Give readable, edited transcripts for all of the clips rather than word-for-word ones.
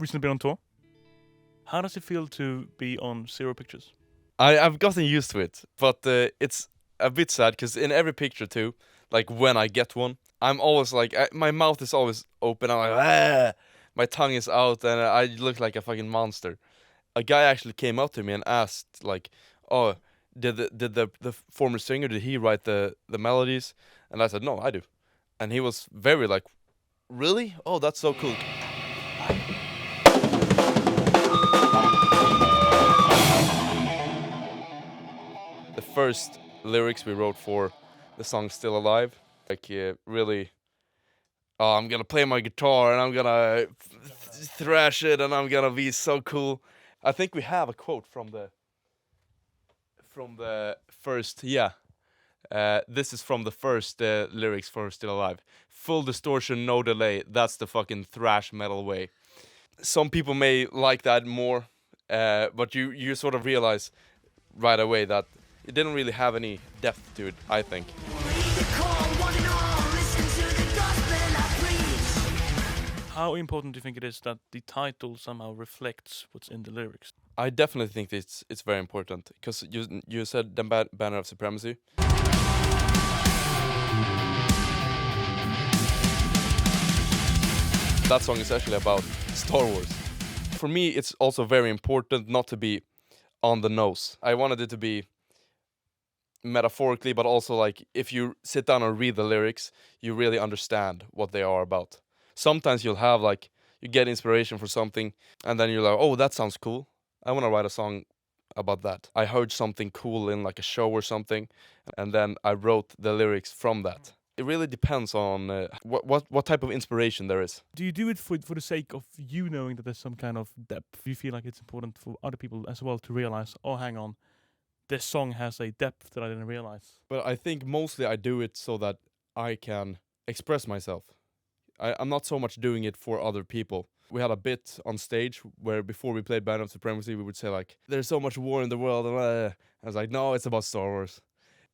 recently been on tour. How does it feel to be on Zero Pictures? I've gotten used to it, but it's a bit sad because in every picture too, like when I get one, I'm always like my mouth is always open. I'm like, ah! My tongue is out, and I look like a fucking monster. A guy actually came up to me and asked, like, "Oh, did the former singer, did he write the melodies?" And I said, "No, I do." And he was very like, "Really? Oh, that's so cool." The first lyrics we wrote for the song "Still Alive," like really, oh, I'm gonna play my guitar and I'm gonna thrash it and I'm gonna be so cool. I think we have a quote from the first, yeah. This is from the first lyrics for "Still Alive." Full distortion, no delay. That's the fucking thrash metal way. Some people may like that more, but you sort of realize right away that it didn't really have any depth to it, I think. How important do you think it is that the title somehow reflects what's in the lyrics? I definitely think it's very important because you said the banner of supremacy. That song is actually about Star Wars. For me, it's also very important not to be on the nose. I wanted it to be metaphorically, but also like if you sit down and read the lyrics, you really understand what they are about. Sometimes you'll have like you get inspiration for something, and then you're like, oh, that sounds cool. I want to write a song about that. I heard something cool in like a show or something, and then I wrote the lyrics from that. It really depends on what type of inspiration there is. Do you do it for the sake of you knowing that there's some kind of depth? Do you feel like it's important for other people as well to realize, oh, hang on, this song has a depth that I didn't realize? But I think mostly I do it so that I can express myself. I'm not so much doing it for other people. We had a bit on stage where before we played Band of Supremacy, we would say like, "There's so much war in the world," and I was like, "No, it's about Star Wars.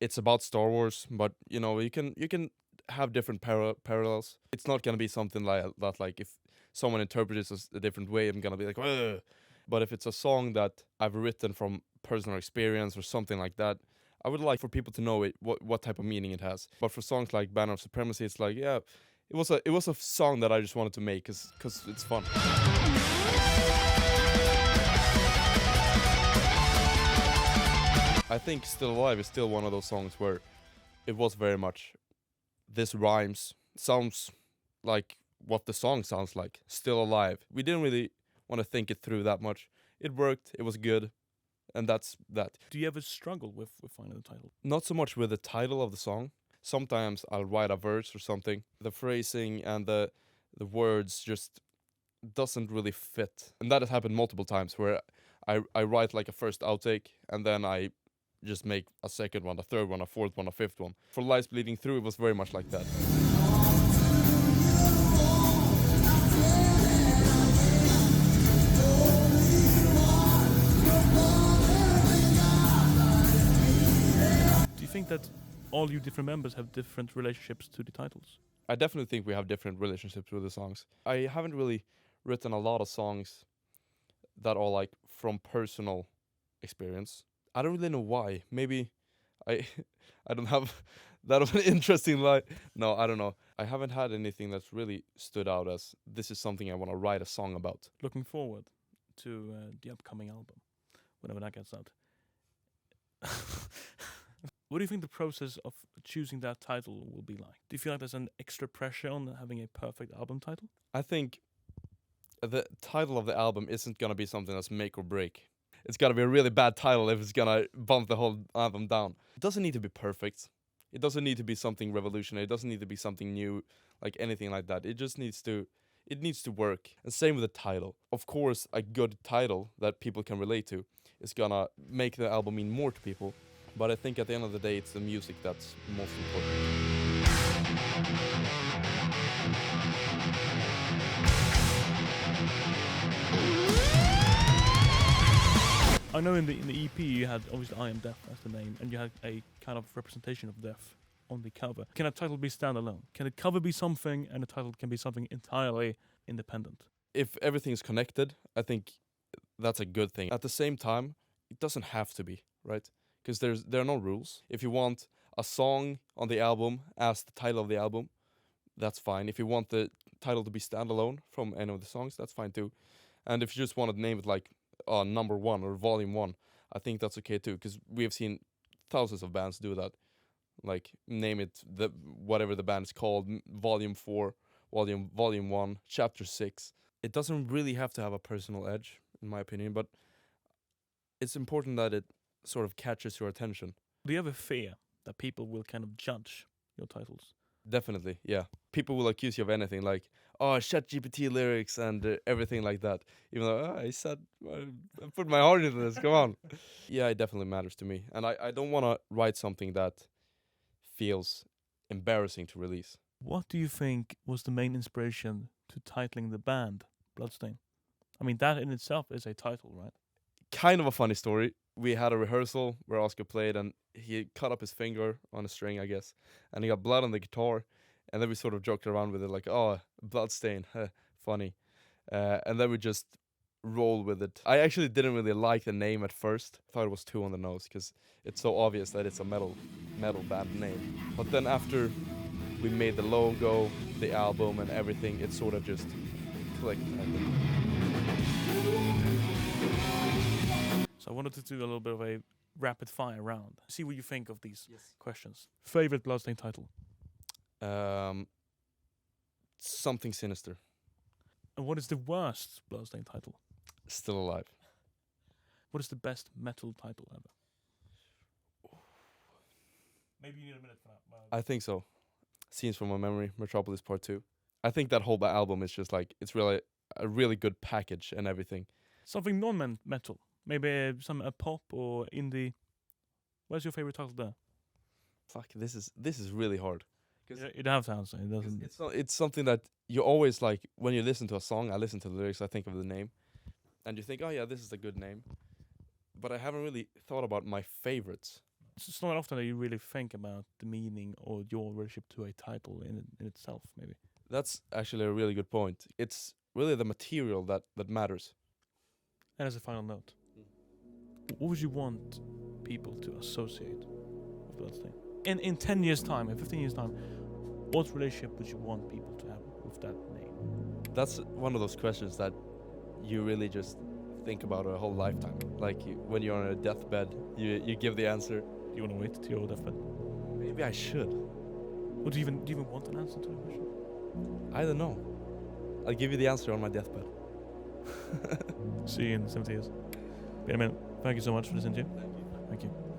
It's about Star Wars, but you know, you can have different parallels. It's not gonna be something like that. Like if someone interprets it a different way, I'm gonna be like, ugh. But if it's a song that I've written from personal experience or something like that, I would like for people to know what type of meaning it has. But for songs like Banner of Supremacy, it's like, yeah, it was a song that I just wanted to make because it's fun. I think Still Alive is still one of those songs where it was very much, this rhymes, sounds like what the song sounds like, Still Alive. We didn't really want to think it through that much. It worked, it was good, and that's that. Do you ever struggle with finding the title? Not so much with the title of the song. Sometimes I'll write a verse or something. The phrasing and the words just doesn't really fit. And that has happened multiple times where I write like a first outtake and then I just make a second one, a third one, a fourth one, a fifth one. For Lies Bleeding Through, it was very much like that. Do you think that all you different members have different relationships to the titles? I definitely think we have different relationships with the songs. I haven't really written a lot of songs that are like from personal experience. I don't really know why. Maybe I I don't have that of an interesting life. No, I don't know. I haven't had anything that's really stood out as this is something I want to write a song about. Looking forward to the upcoming album, whenever that gets out. What do you think the process of choosing that title will be like? Do you feel like there's an extra pressure on having a perfect album title? I think the title of the album isn't gonna be something that's make or break. It's gotta be a really bad title if it's gonna bump the whole album down. It doesn't need to be perfect. It doesn't need to be something revolutionary. It doesn't need to be something new, like anything like that. It just needs to work. And same with the title. Of course, a good title that people can relate to is gonna make the album mean more to people. But I think at the end of the day, it's the music that's most important. I know in the EP you had obviously I Am Deaf as the name, and you had a kind of representation of death on the cover. Can a title be standalone? Can a cover be something and a title can be something entirely independent? if everything's connected, I think that's a good thing. At the same time, it doesn't have to be, right? Because there are no rules. If you want a song on the album as the title of the album, that's fine. If you want the title to be standalone from any of the songs, that's fine too. And if you just want to name it like number 1 or volume 1, I think that's okay too. Because we have seen thousands of bands do that. Like name it whatever the band is called, volume 4, volume 1, chapter 6. It doesn't really have to have a personal edge, in my opinion, but it's important that it sort of catches your attention. Do you have a fear that people will kind of judge your titles? Definitely, yeah. People will accuse you of anything, like, oh, ChatGPT lyrics and everything like that. Even though I said, I put my heart into this, come on. Yeah, it definitely matters to me. And I don't want to write something that feels embarrassing to release. What do you think was the main inspiration to titling the band Bloodstain? I mean, that in itself is a title, right? Kind of a funny story. We had a rehearsal where Oscar played and he cut up his finger on a string, I guess, and he got blood on the guitar, and then we sort of joked around with it like, oh, Bloodstain, funny. And then we just rolled with it. I actually didn't really like the name at first. I thought it was too on the nose because it's so obvious that it's a metal band name. But then after we made the logo, the album and everything, it sort of just clicked, I think. So I wanted to do a little bit of a rapid fire round. See what you think of these questions. Favorite Bloodstain title? Something Sinister. And what is the worst Bloodstain title? Still Alive. What is the best metal title ever? Maybe you need a minute for that. I think so. Scenes from My Memory, Metropolis Part 2. I think that whole album is just like, it's really a really good package and everything. Something non-metal. Maybe some pop or indie. What's your favorite title there? Fuck, this is really hard. You don't have to answer. It doesn't. It's something that you always like when you listen to a song. I listen to the lyrics, I think of the name, and you think, oh yeah, this is a good name. But I haven't really thought about my favorites. It's not often that you really think about the meaning or your relationship to a title in itself. Maybe that's actually a really good point. It's really the material that matters. And as a final note, what would you want people to associate with Bloodstain? In 10 years' time, in 15 years' time, what relationship would you want people to have with that name? That's one of those questions that you really just think about a whole lifetime. Like when you're on a deathbed, you give the answer. Do you want to wait till your deathbed? Maybe I should. Or do you even want an answer to the question? I don't know. I'll give you the answer on my deathbed. See you in 70 years. Benjamin, thank you so much for this interview. Thank you.